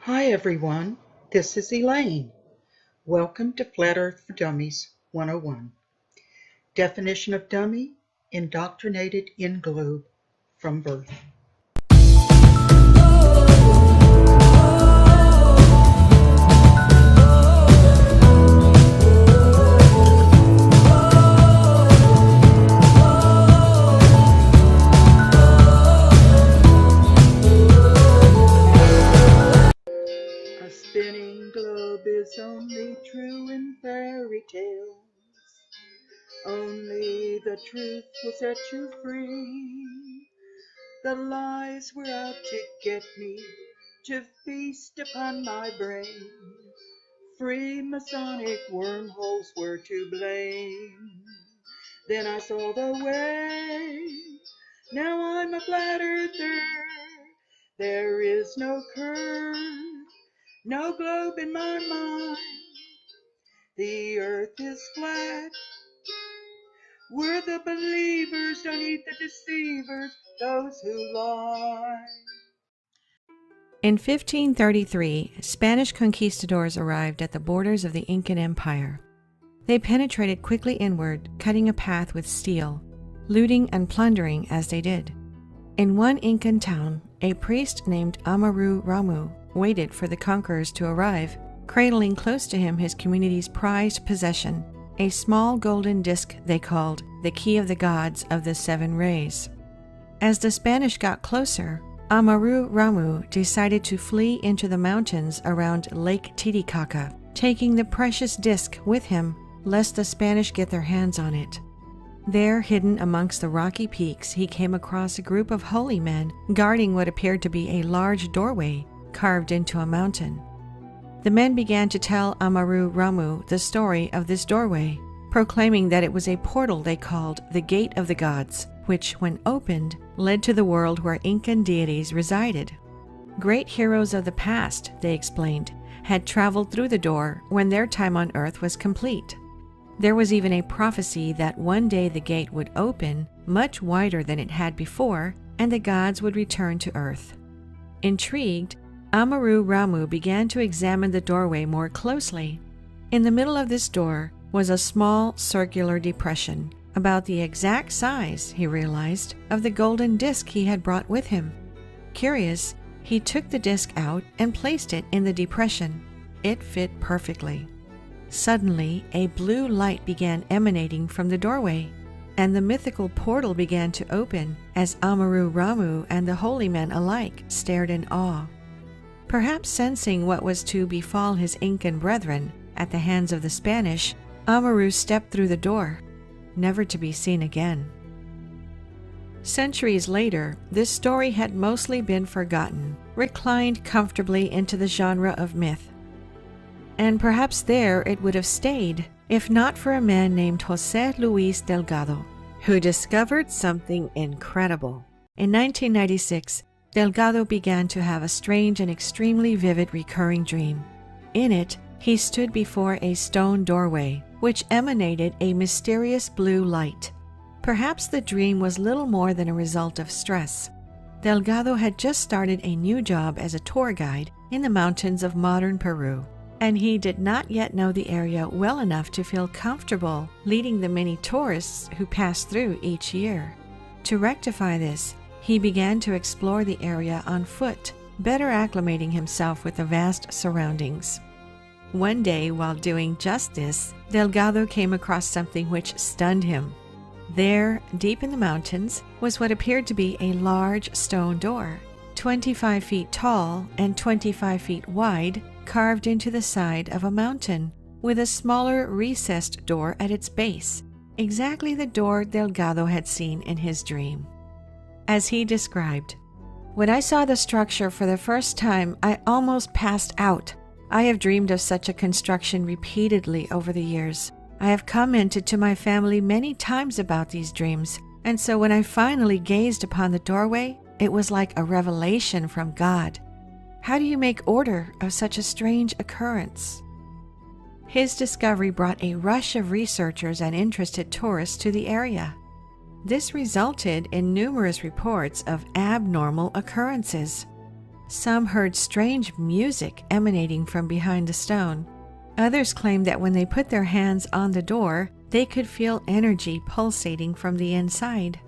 Hi everyone, this is Elaine. Welcome to Flat Earth for Dummies 101. Definition of dummy, indoctrinated in globe from birth. A spinning globe is only true in fairy tales. Only the truth will set you free. The lies were out to get me, to feast upon my brain. Free Masonic wormholes were to blame. Then I saw the way. Now I'm a flat earther. There is no curve, no globe in my mind. The earth is flat. We're the believers, don't eat the deceivers, those who lie. In 1533, Spanish conquistadors arrived at the borders of the Incan Empire. They penetrated quickly inward, cutting a path with steel, looting and plundering as they did. In one Incan town, a priest named Amaru Ramu waited for the conquerors to arrive, cradling close to him his community's prized possession, a small golden disc they called the Key of the Gods of the Seven Rays. As the Spanish got closer, Amaru Ramu decided to flee into the mountains around Lake Titicaca, taking the precious disc with him lest the Spanish get their hands on it. There, hidden amongst the rocky peaks, he came across a group of holy men guarding what appeared to be a large doorway carved into a mountain. The men began to tell Amaru Ramu the story of this doorway, proclaiming that it was a portal they called the Gate of the Gods, which, when opened, led to the world where Incan deities resided. Great heroes of the past, they explained, had traveled through the door when their time on Earth was complete. There was even a prophecy that one day the gate would open much wider than it had before, and the gods would return to Earth. Intrigued, Amaru Ramu began to examine the doorway more closely. In the middle of this door was a small circular depression, about the exact size, he realized, of the golden disc he had brought with him. Curious, he took the disc out and placed it in the depression. It fit perfectly. Suddenly, a blue light began emanating from the doorway, and the mythical portal began to open as Amaru Ramu and the holy men alike stared in awe. Perhaps sensing what was to befall his Incan brethren at the hands of the Spanish, Amaru stepped through the door, never to be seen again. Centuries later, this story had mostly been forgotten, reclined comfortably into the genre of myth. And perhaps there it would have stayed, if not for a man named José Luis Delgado, who discovered something incredible. In 1996, Delgado began to have a strange and extremely vivid recurring dream. In it, he stood before a stone doorway, which emanated a mysterious blue light. Perhaps the dream was little more than a result of stress. Delgado had just started a new job as a tour guide in the mountains of modern Peru, and he did not yet know the area well enough to feel comfortable leading the many tourists who pass through each year. To rectify this, he began to explore the area on foot, better acclimating himself with the vast surroundings. One day, while doing just this, Delgado came across something which stunned him. There, deep in the mountains, was what appeared to be a large stone door, 25 feet tall and 25 feet wide, carved into the side of a mountain, with a smaller recessed door at its base, exactly the door Delgado had seen in his dream. As he described, "When I saw the structure for the first time, I almost passed out. I have dreamed of such a construction repeatedly over the years. I have commented to my family many times about these dreams, and so when I finally gazed upon the doorway, it was like a revelation from God. How do you make order of such a strange occurrence?" His discovery brought a rush of researchers and interested tourists to the area. This resulted in numerous reports of abnormal occurrences. Some heard strange music emanating from behind the stone. Others claimed that when they put their hands on the door, they could feel energy pulsating from the inside.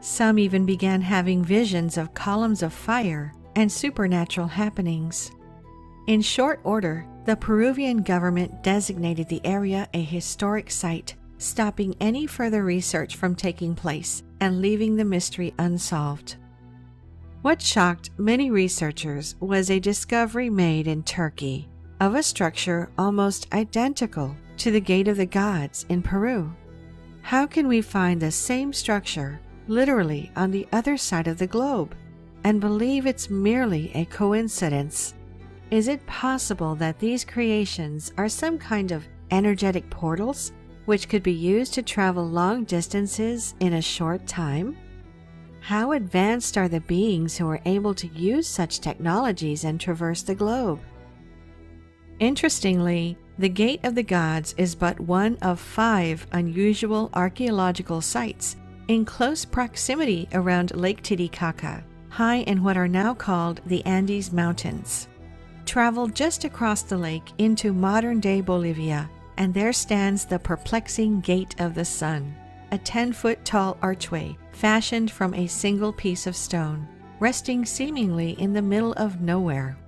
Some even began having visions of columns of fire and supernatural happenings. In short order, the Peruvian government designated the area a historic site, stopping any further research from taking place and leaving the mystery unsolved. What shocked many researchers was a discovery made in Turkey of a structure almost identical to the Gate of the Gods in Peru. How can we find the same structure literally on the other side of the globe and believe it's merely a coincidence? Is it possible that these creations are some kind of energetic portals which could be used to travel long distances in a short time? How advanced are the beings who are able to use such technologies and traverse the globe? Interestingly, the Gate of the Gods is but one of 5 unusual archaeological sites in close proximity around Lake Titicaca, high in what are now called the Andes Mountains. Travel just across the lake into modern-day Bolivia, and there stands the perplexing Gate of the Sun, a 10-foot-tall archway fashioned from a single piece of stone, resting seemingly in the middle of nowhere.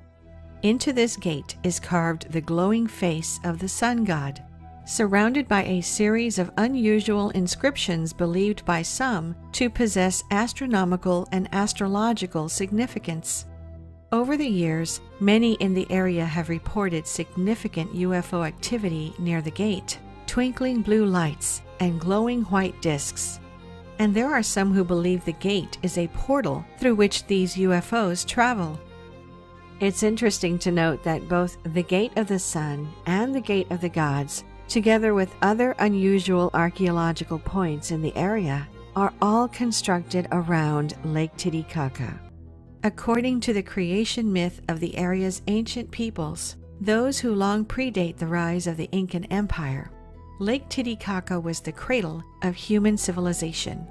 Into this gate is carved the glowing face of the sun god, surrounded by a series of unusual inscriptions believed by some to possess astronomical and astrological significance. Over the years, many in the area have reported significant UFO activity near the gate, twinkling blue lights and glowing white discs. And there are some who believe the gate is a portal through which these UFOs travel. It's interesting to note that both the Gate of the Sun and the Gate of the Gods, together with other unusual archaeological points in the area, are all constructed around Lake Titicaca. According to the creation myth of the area's ancient peoples, those who long predate the rise of the Incan Empire, Lake Titicaca was the cradle of human civilization,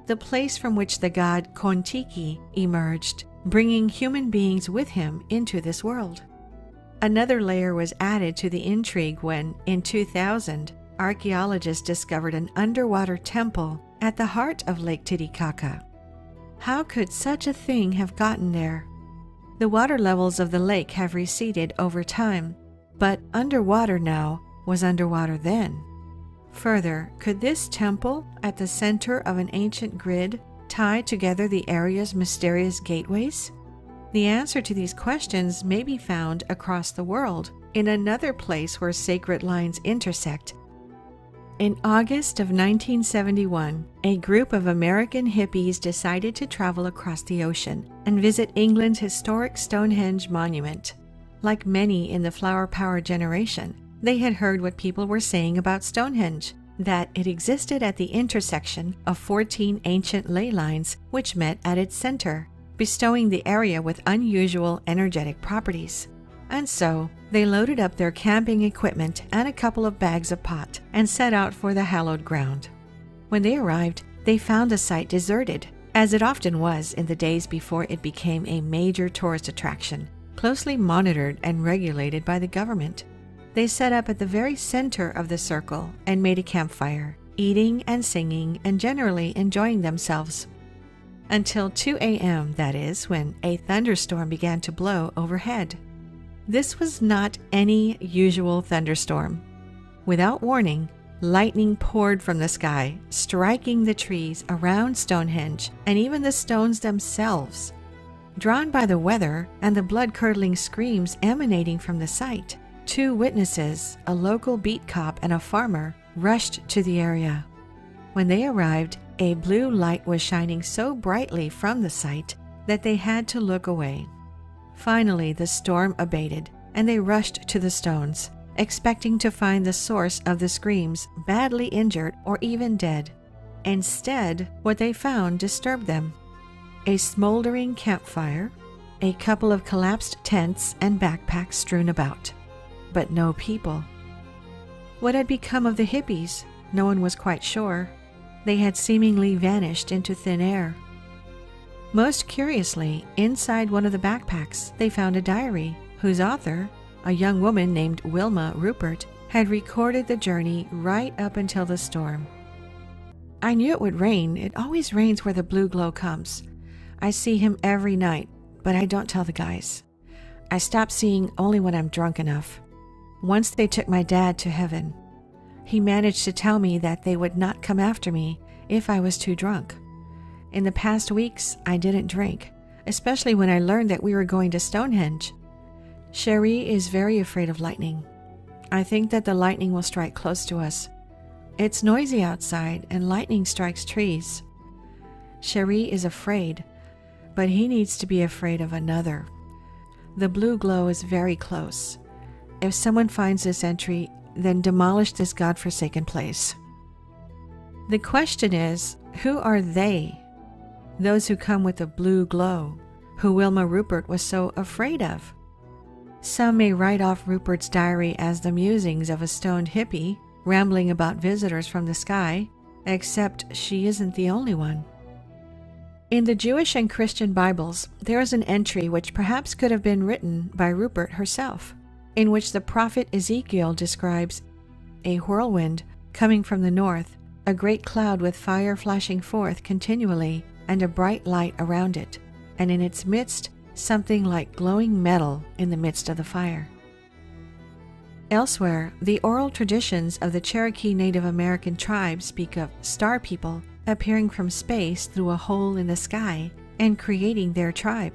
the place from which the god Kontiki emerged, bringing human beings with him into this world. Another layer was added to the intrigue when, in 2000, archaeologists discovered an underwater temple at the heart of Lake Titicaca. How could such a thing have gotten there? The water levels of the lake have receded over time, but underwater now was underwater then. Further, could this temple, at the center of an ancient grid, tie together the area's mysterious gateways? The answer to these questions may be found across the world in another place where sacred lines intersect. In August of 1971, a group of American hippies decided to travel across the ocean and visit England's historic Stonehenge monument. Like many in the flower power generation, they had heard what people were saying about Stonehenge, that it existed at the intersection of 14 ancient ley lines which met at its center, bestowing the area with unusual energetic properties. And so, they loaded up their camping equipment and a couple of bags of pot and set out for the hallowed ground. When they arrived, they found the site deserted, as it often was in the days before it became a major tourist attraction, closely monitored and regulated by the government. They set up at the very center of the circle and made a campfire, eating and singing and generally enjoying themselves. Until 2 a.m., that is, when a thunderstorm began to blow overhead. This was not any usual thunderstorm. Without warning, lightning poured from the sky, striking the trees around Stonehenge and even the stones themselves. Drawn by the weather and the blood-curdling screams emanating from the site, 2 witnesses, a local beat cop and a farmer, rushed to the area. When they arrived, a blue light was shining so brightly from the site that they had to look away. Finally, the storm abated, and they rushed to the stones, expecting to find the source of the screams badly injured or even dead. Instead, what they found disturbed them. A smoldering campfire, a couple of collapsed tents and backpacks strewn about, but no people. What had become of the hippies? No one was quite sure. They had seemingly vanished into thin air. Most curiously, inside one of the backpacks, they found a diary whose author, a young woman named Wilma Rupert, had recorded the journey right up until the storm. I knew it would rain. It always rains where the blue glow comes. I see him every night, but I don't tell the guys. I stop seeing only when I'm drunk enough. Once they took my dad to heaven. He managed to tell me that they would not come after me if I was too drunk. In the past weeks, I didn't drink, especially when I learned that we were going to Stonehenge. Cherie is very afraid of lightning. I think that the lightning will strike close to us. It's noisy outside and lightning strikes trees. Cherie is afraid, but he needs to be afraid of another. The blue glow is very close. If someone finds this entry, then demolish this godforsaken place. The question is, who are they? Those who come with the blue glow, who Wilma Rupert was so afraid of. Some may write off Rupert's diary as the musings of a stoned hippie rambling about visitors from the sky, except she isn't the only one. In the Jewish and Christian Bibles, there is an entry which perhaps could have been written by Rupert herself, in which the prophet Ezekiel describes a whirlwind coming from the north, a great cloud with fire flashing forth continually, and a bright light around it, and in its midst something like glowing metal in the midst of the fire. Elsewhere, the oral traditions of the Cherokee Native American tribes speak of star people appearing from space through a hole in the sky and creating their tribe,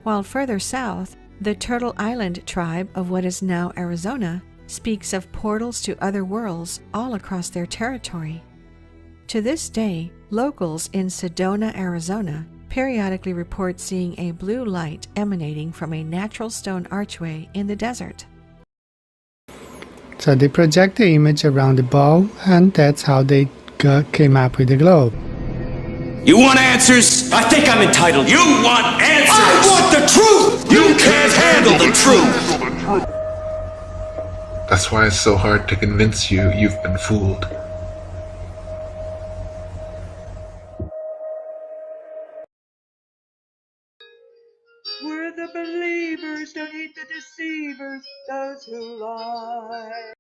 while further south, the Turtle Island tribe of what is now Arizona speaks of portals to other worlds all across their territory. To this day, locals in Sedona, Arizona, periodically report seeing a blue light emanating from a natural stone archway in the desert. So they project the image around the ball, and that's how they came up with the globe. You want answers? I think I'm entitled. You want answers? I want the truth! You can't handle the truth! That's why it's so hard to convince you you've been fooled. We're the believers, don't heed the deceivers, those who lie.